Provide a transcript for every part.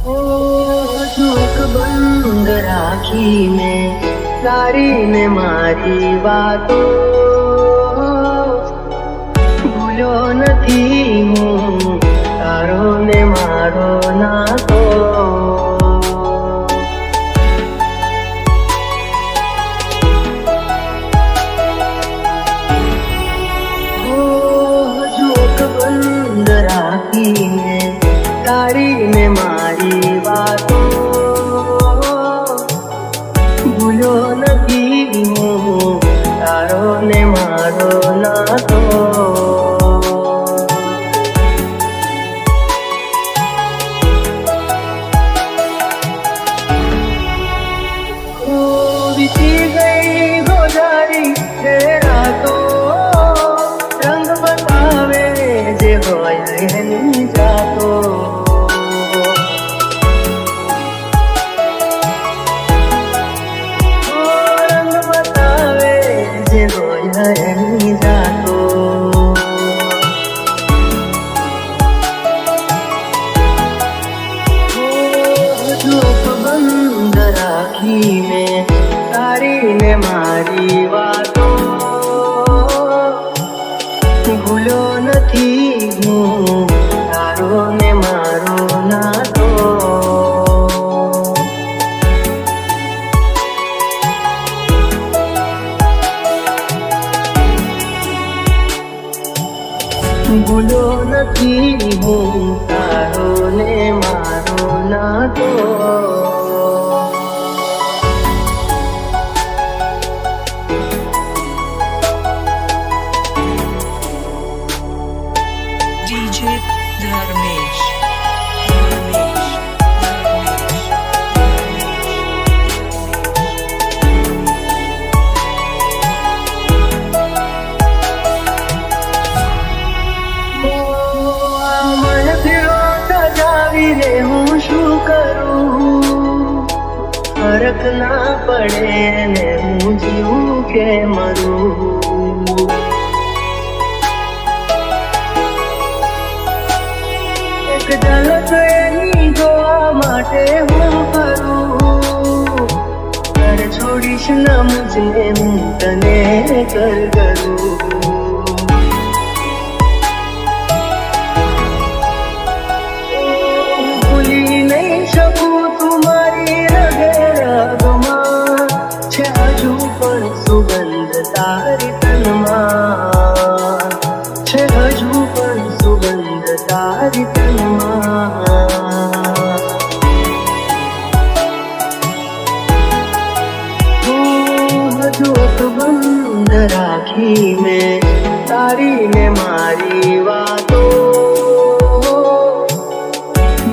चूक बंद राखी में तारी ने मारी वातो भूलो नहीं हूँ तारो ने मारो नातो चूक बंद राखी में तारी ने मारी वातो भूलो नहीं हूँ तारो ने मारो नातो बीती गई गोदारी तेरा तो रंग बतावे जे होया नहीं जातो रंग बतावे जे होया नहीं जातो चूक बंद राखी में तारी ने मारी वातो भूलो नहीं हूँ तारो ने मारो नातो भूलो नहीं हूँ तारो ने मारो नातो DJ Dharmesh. मन फिरो सजावी रे हूँ शू करूँ फर्क ना पड़े ने हूँ जीव के मरूँ एक झलक एनी जोवा माटे हूँ करूँ कर छोड़ीश न मुझे हूँ तने करूँ भूली नहीं શકું तुम्हारी रगे रगમાં છે હજુ પણ સુગંધ તારી તનમાં છે હજુ પણ સુગંધ તારી તનમાં चूक बंद राखी में तारी ने मारी वातो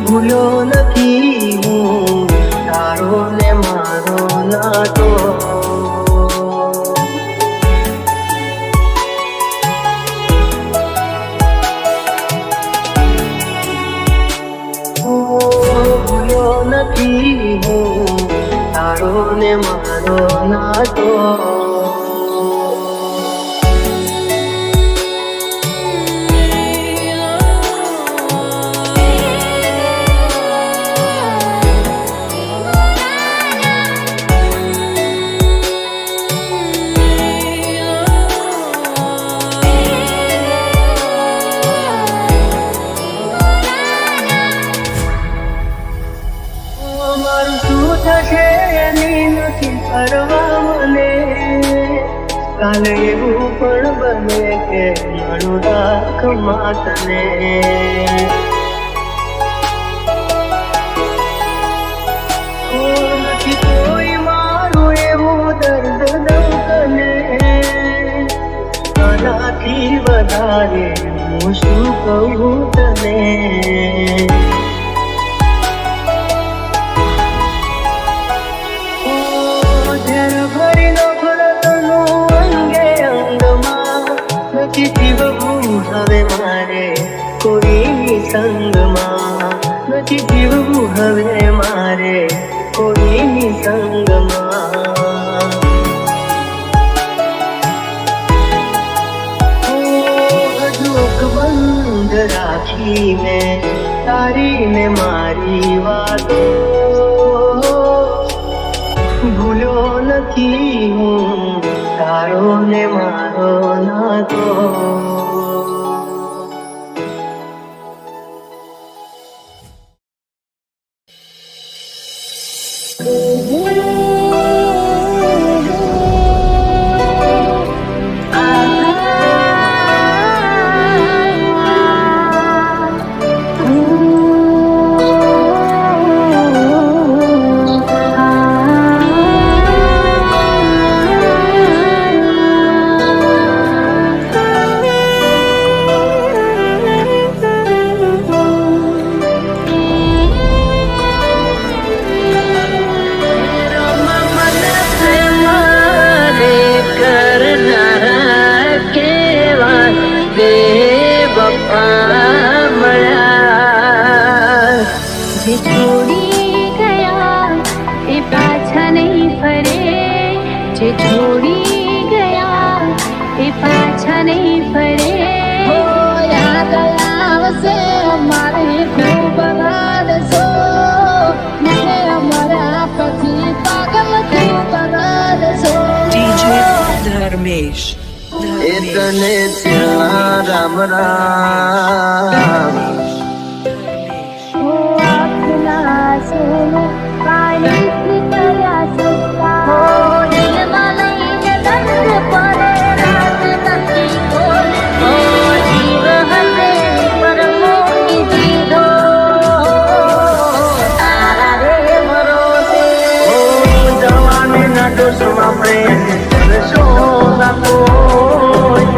भूलो नहीं हूँ तारो ने मारो नातो भूलो नहीं हूँ तारो ने मारो नातो થશે એની નથી કરવા મને કાલે એવું પણ બને કે મારું રાખ માતને નથી કોઈ મારું એવું દર્દ દઉં તને આનાથી વધારે હું શું કહું તને હવે મારે કોઈની સંગમાં નથી જીવવું હવે મારે કોઈની સંગમાં જોક બંધ રાખીને તારી ને મારી વાત નથી હું તારો ને મારો નાતો. જે છોડી ગયા એ પાછા નહીં ફરે, જે છોડી ગયા એ પાછા નહીં ફરે. યાદ આવશે અમારે ખૂબ રડશો, મને અમારા પછી પાગલ તું કરશો. DJ Dharmesh. તને ત્યાં રામ રામ. પાણીથી કર્યા સસ્તા, દિલમાં લઈને દર્દ પડે રાત નથી ખોલતી. જીવ હશે પર મૂકી દીધો તારા રે ભરોસે. જવાનીના દોષમાં પ્રેમ કરશો ના કોઈ,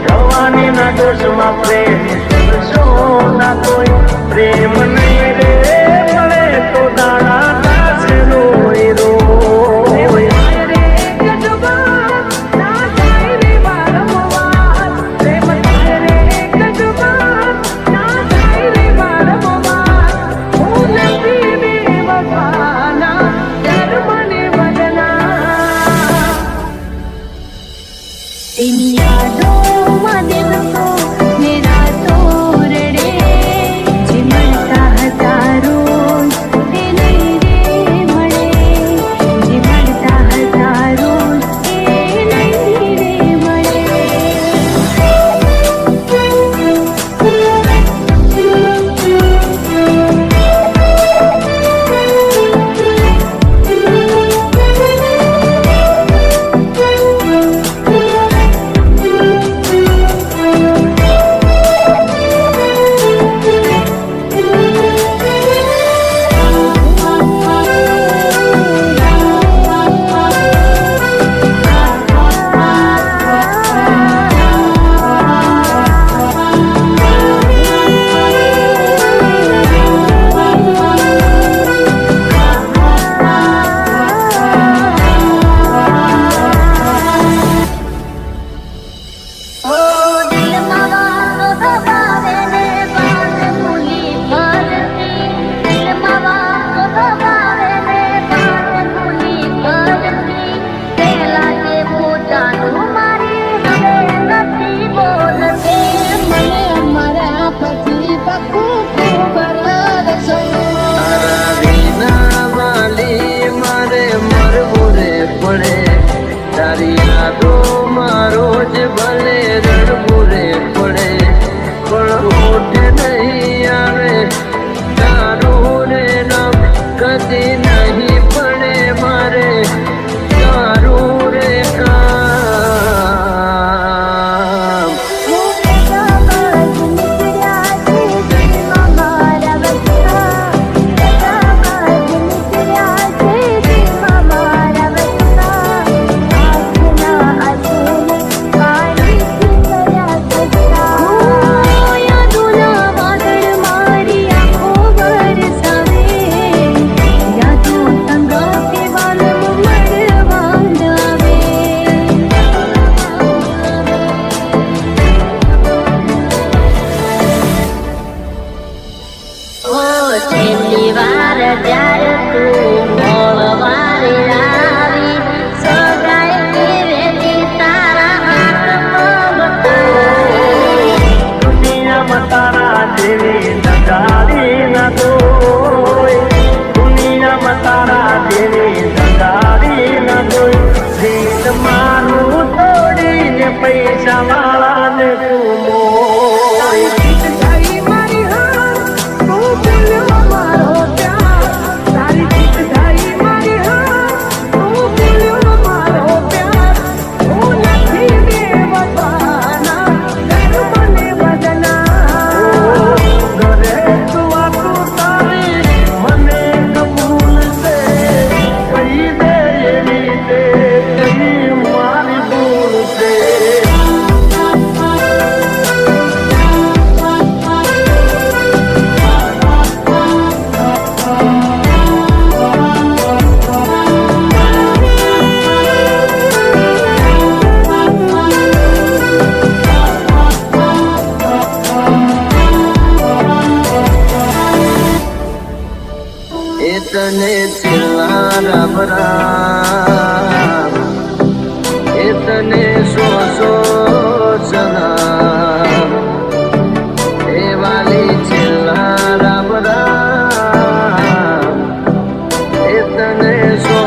જવાનીના દોષમાં પ્રેમ કરશો ના કોઈ. પ્રેમ નહીં રે મળે તો દાણા નાશે રોય રોય. એની યાદોમાં દિવસો ને રાતો રડે, જે મળતા હતા રોજ તે નહીં રે મળે, જે મળતા હતા રોજ તે નહીં રે મળે. તારી યાદોમાં રોજ ભલે રડવું રે પડે, પણ ઓઠે નહીં આવે તારું રે નામ કદી નહીં પડે મારે તારું રે કામ. એ તને છેલ્લા રામ રામ, એ તને સો સલામ, એ વાલી છેલ્લા રામ રામ, એ તને સો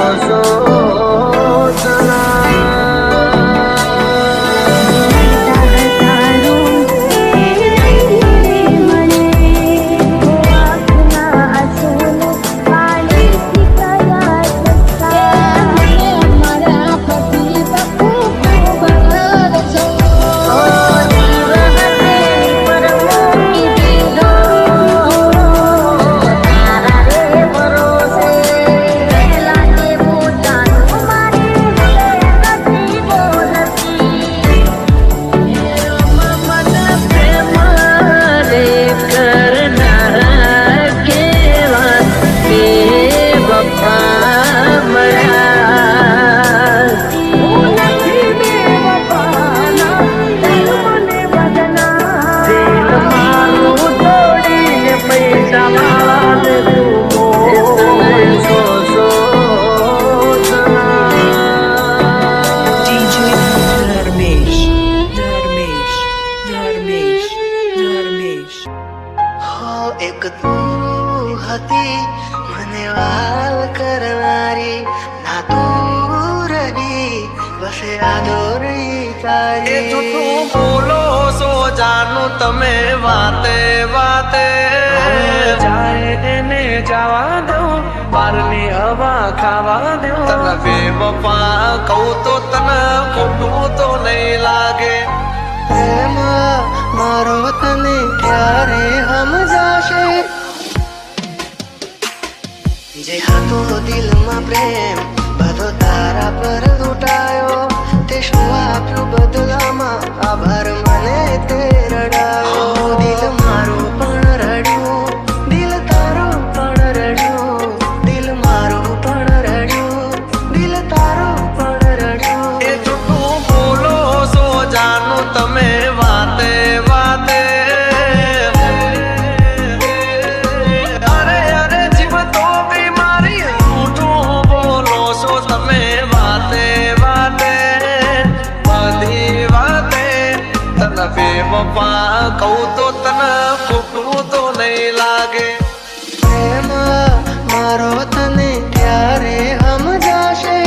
એક તું હતી મને વાલ કરનારી, ના તું રહી બસ યાદો રહી તારી. જૂઠું બોલો છો જાનું તમે વાતે વાતે, જાય એને જવા દો બારની હવા ખાવા દો. તને બેવફા કહું તો તને ખોટું તો નહીં લાગે. પ્રેમ મારો તને ક્યારે સમજાશે, જે હતો દિલમાં પ્રેમ બધો તારા પર લૂંટાયો. તે શું આપ્યું બદલામાં આભાર મને તે રડાયો. દિલ મારું પણ રડ્યું, દિલ તારું પણ રડ્યું, દિલ મારું પણ રડ્યું, દિલ તારું પણ રડ્યું. એ જૂઠું બોલો છો જાનું તમે વાતે વાતે, અરે અરે જીવ તો બીમારી. જૂઠું બોલો છો તમે વાતે વાતે, બધી વાતે. તને બેવફા કહું તો તને ખોટું તો નહીં લાગે. પ્રેમ મારો તને ક્યારે સમજાશે,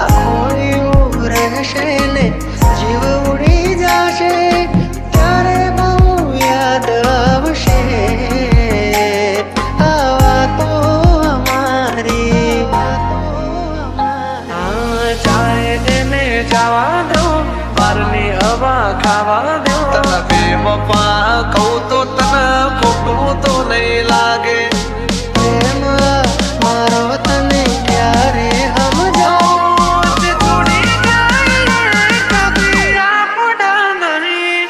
આખોયું રહેશે ને જીવ ઉડી જશે. ત્યારે બહુ યાદ આવશે આ વાતો અમારી. જાય એને જવા દો બારની હવા ખાવા દો. તને બેવફા કહું તો તને ખોટું તો નહીં લાગે. પ્રેમ મારો તને ક્યારે સમજાશે. તોડી જાય કદી આપણા નહીં.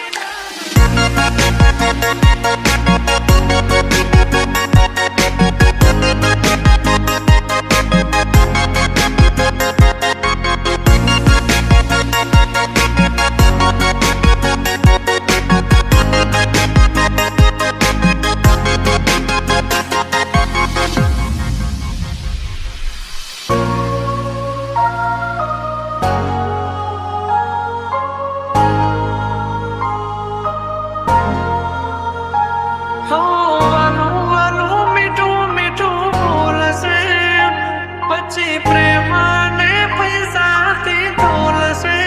પછી પ્રેમાને પૈસાથી તોલશે.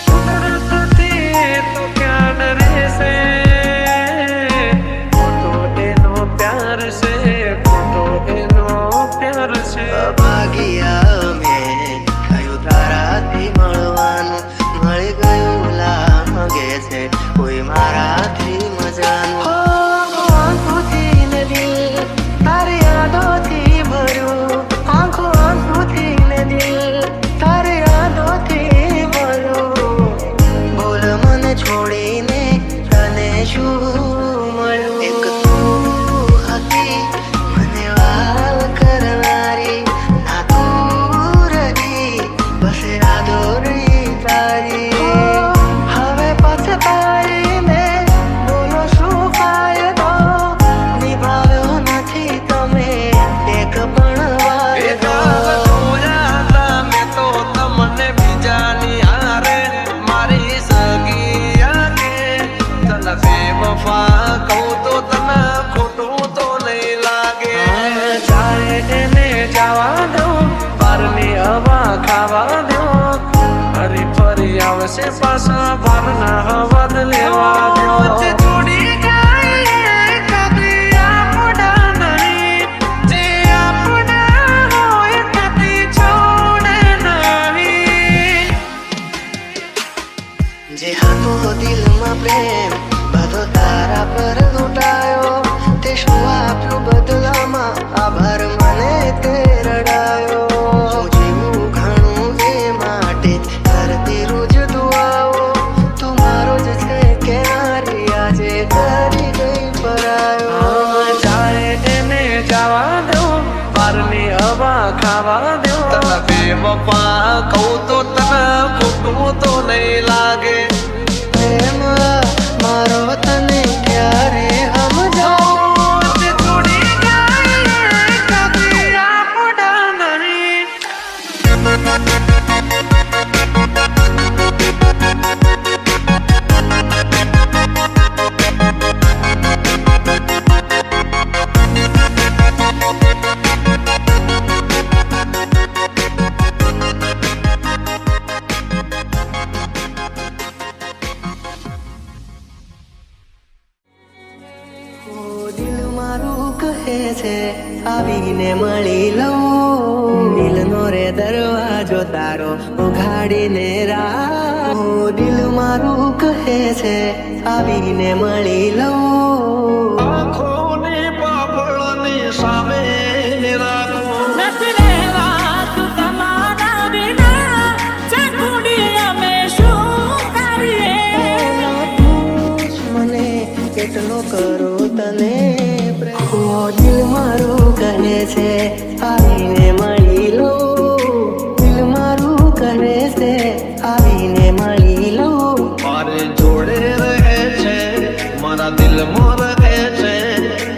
કુદરતથી તો ક્યાં રહેશે, ખોટો એનો પ્યાર છે, ખોટો એનો પ્યાર છે. ભાગ્યા મેં થયું તારાથી મળવાનું, મળી ગયું લાગે છે કોઈ મારાથી મજાનું. આંખોથી ને દિલ તારી યાદોથી ભર્યું, આંખો આંખોથી ને દિલ તારી યાદોથી ભર્યું. બોલ મને છોડીને તને શું મળ્યું. એક તું હતી મને વાલ કરનારી, ના તું સભાના હવન લેવા દો જોડી જાય કદી આપણા નહીં જે આપણા હોય કદી છોડે નહીં જે હતો દિલમાં પ્રેમ બધો તારા પર લૂંટાયો તે શું આપ્યું બદલામાં આભાર મને તે રડાયો હું જીવું ઘણું એ માટે કરતી રોજ દુઆઓ તું મારો જ છે કે નારી આજે કરી ગઈ પરાયો જાય એને જવા દો બારની હવા ખાવા દો તને બેવફા કહું તો તને ખોટું તો નહીં લાગે પ્રેમ મારો તને ક્યારે સમજાવું તે છોડી જાય કદી આપણા નહીં ઓ દિલ મારું કહે છે આવીને મળી લઉં દિલનો રે દરવાજો તારો ઉઘાડીને રા ઓ દિલ મારું કહે છે આવીને મળી લઉં આંખોની પાપડની સામે રાખો મને કેટલો કરો તને પ્રેમ ઓ દિલ મારું કહે છે આવીને મળી લો દિલ મારું કહે છે આવીને મળી લો મારે જોડે રહે છે મારા દિલમાં રહે છે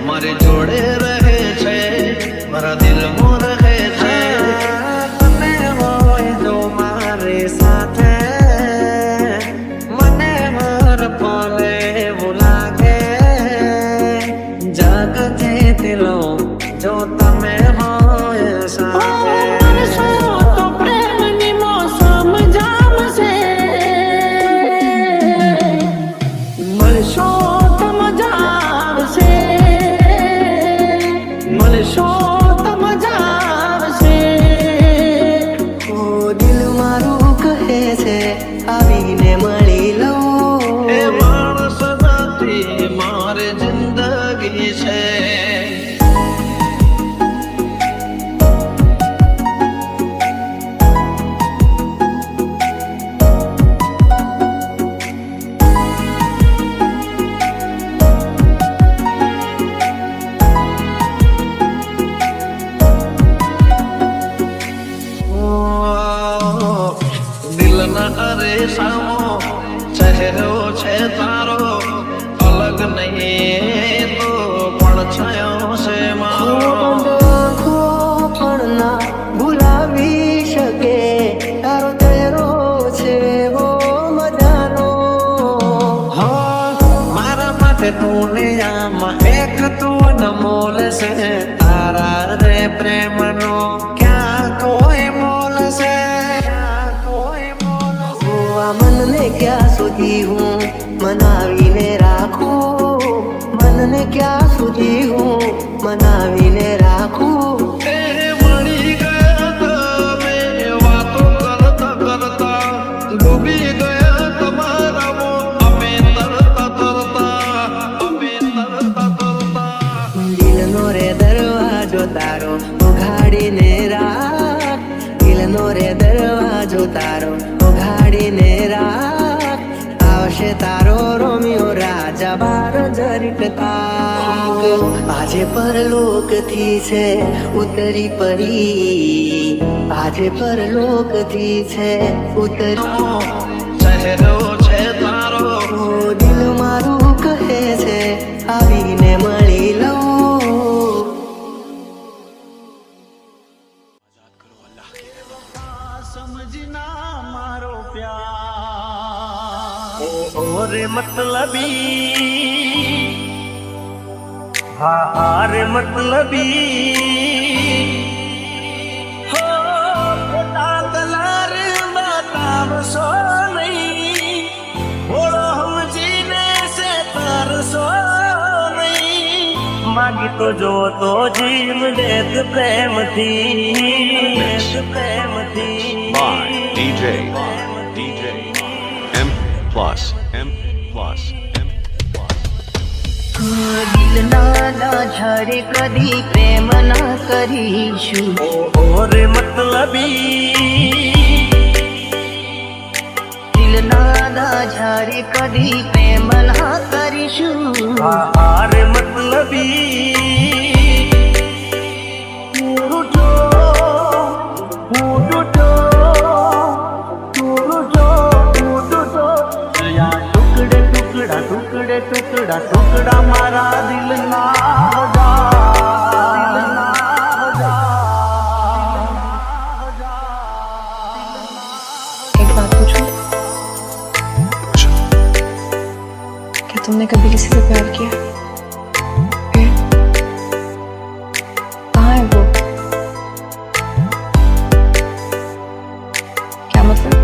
મારે જોડે રહે છે મારા દિલમાં રહે છે તમે હોય જો મારી સાથે મને હર પલે એવું લાગે જગથી દિલો જો તમે હોય સાથે ઓ દિલ મારું કહે છે આવીને મળી લઉં એ માણસ નથી મારી જિંદગી છે દિલના અરે સામો ચહેરો છે તારો અલગ નહીં તો પણ છયો છે મારો આંખો પણ ના ભૂલાવી શકે તારો ચહેરો છે વો મજાનો મારા માટે દુનિયામાં એક તું અનમોલ છે તારા રે પ્રેમનો ક્યાં કોઈ મોલ છે આ મનને ક્યાં સુધી હું મનાવીને રાખું મનને ક્યાં સુધી હું મનાવીને રાખું તે મળી ગયા તમે વાતો કરતા કરતા ડૂબી ગયા તમારા અમે તરતા તરતા દિલનો રે દરવાજો તારો ઉઘાડીને રાખ દિલનો રે દરવાજો તારો ઉઘાડીને રાખ આવશે તારો રોમિયો રાજા બાર જરીક તાક આજે પરલોકથી છે ઉતરી પરી આજે પરલોકથી છે ઉતરી ચહેરો છે તારો ઓ દિલ મારું કહે છે આવીને મળી લઉં સમજના મારો પ્યાર ઓરે મતલબી હારે મતલબી હો ખોટા કલર બતાવશો નહીં તો જો તો જીવ લેત પ્રેમથી by DJ M plus. દિલ ના ઝાડે કદી પ્રેમ ના કરીશું ઓરે મતલબી દિલ ના ઝાડે કદી પ્રેમ ના કરીશું આરે મતલબી ટુકડા મારા દિલના एक बात पूछूं? क्या तुमने कभी किसी से प्यार किया? फिर कहाँ है वो? क्या मतलब?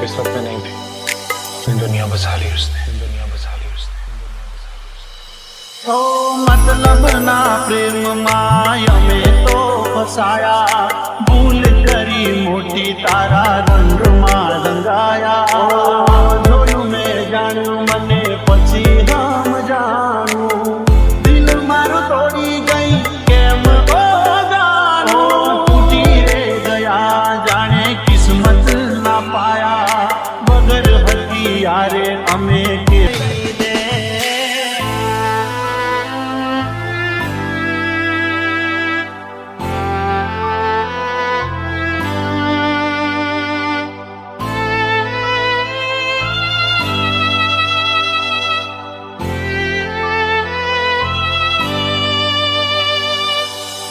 इस वक्त में नहीं थी, दुनिया बसा ली उसने। ઓ મતલબ ના પ્રેમમાં અમે તો ફસાયા ભૂલ કરી મોટી તારા રંગમાં રંગાયા જોયું મેં જાણ્યું મને પછી હમ જાણું દિલ મારું તોડી ગઈ કેમ ઓ જાણું તૂટી રે ગયા જાણે કિસ્મત ના પાયા વગર હતી યારે અમે કે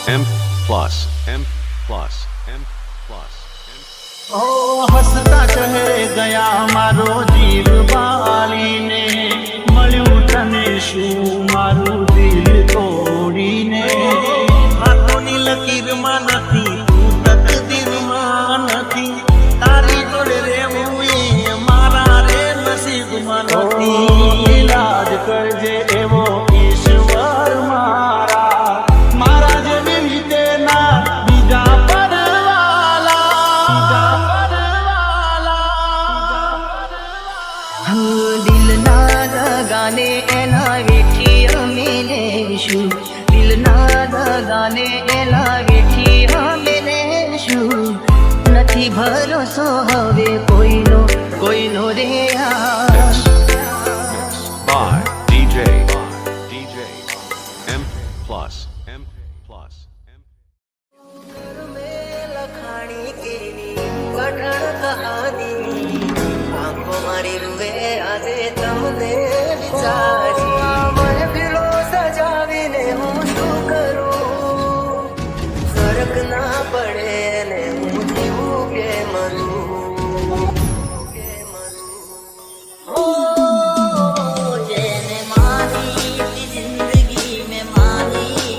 M plus. ઓ હસતા ચહેરે ગયા મારો જીવ બાળીને મળ્યું તને શું મારું દિલ તોડીને હાથોની લકીરમાં નથી તું તકદીરમાં નથી તારી જોડે રહેવું એ મારા રે નસીબમાં નથી ઇલાજ કરજે એવો ઈશ્વર મારા જેવી રીતે ના બીજા દિલ ના દગાને એના વેઠી અમે લેશું દિલ ના દગાને એના વેઠી અમે લેશું નથી ભરોસો હવે કોઈનો રે By DJ M plus. લખાણી કેવી પઠણ કહાની આંખો મારી રૂવે આજે તમને વિચારી મહેફિલો સજાવીને હું શું કરું ફરક ના પડે ને હું જીવું કે મરું જેને માની જિંદગી મેં માની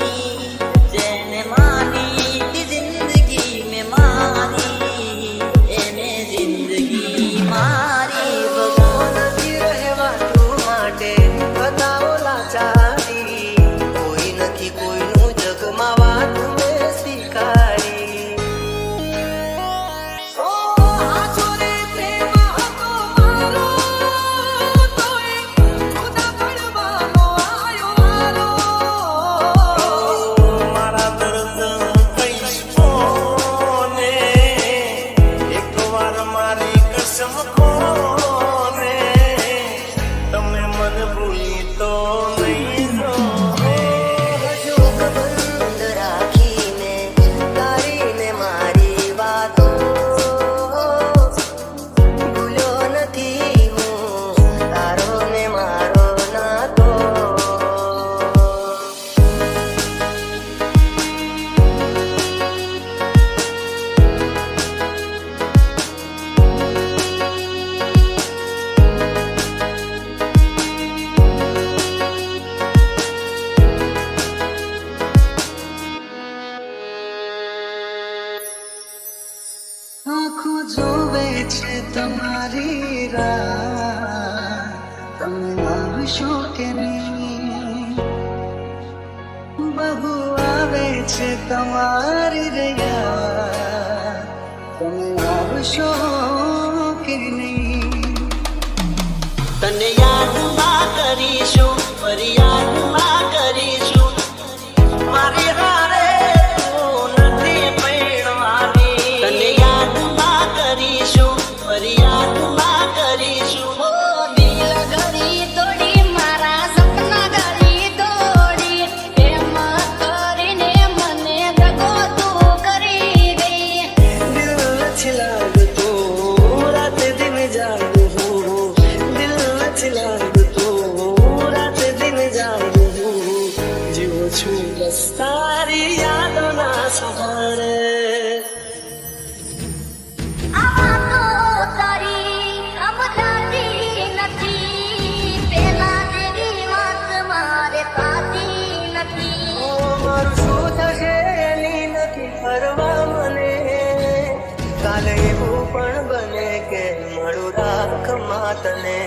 જેને માની જિંદગી મેં માની એને જિંદગી મારી ભગવાનથી રહેવાનું માટે બતાવો લાચારી કોઈ નથી કોઈનું જગમાં વાત મેં સ્વીકારી ઓ આ છોરે પ્રેમ હતો મારો તોય ખુદા પડવાનો આયો મારો મારા દર્દ કઈશ કોને એક વાર મારી કસમ કોને તમે મન ભૂલી તો નહીં બંધ રાખીને તારીને મારી વાતો ભૂલ્યો નથી હું તારો ને મારો નાતો આંખો જોવે છે તમારી રાહ તમે આવશો કે નહીં બહુ આવે છે તમારી રહ્યા, તમે આવશો કે નહીં? તને યાદમાં કરીશું, ફરિયાદમાં કરીશું, મારી હારે તું નથી પૈણવાની. તને યાદમાં કરીશું, ફરિયાદમાં કરીશું. દિલ ઘડી તોડી મારા સપના ઘડી તોડી, એમ કરીને મને દગો તું કરી ગઈ. દિલ નથી લાગતું રાતે દિન જાગું હું, દિલ નથી લાગતું રાતે દિન જાગું હું, જીવું છું બસ તારી યાદોના સહારે. આ વાતો તારી સમજાતી નથી, પેલા જેવી વાત મારે થતી નથી. મારું શું થશે એની નથી ફરવા મને, કાલે એવું પણ બને કે મળું રાખ માં તને.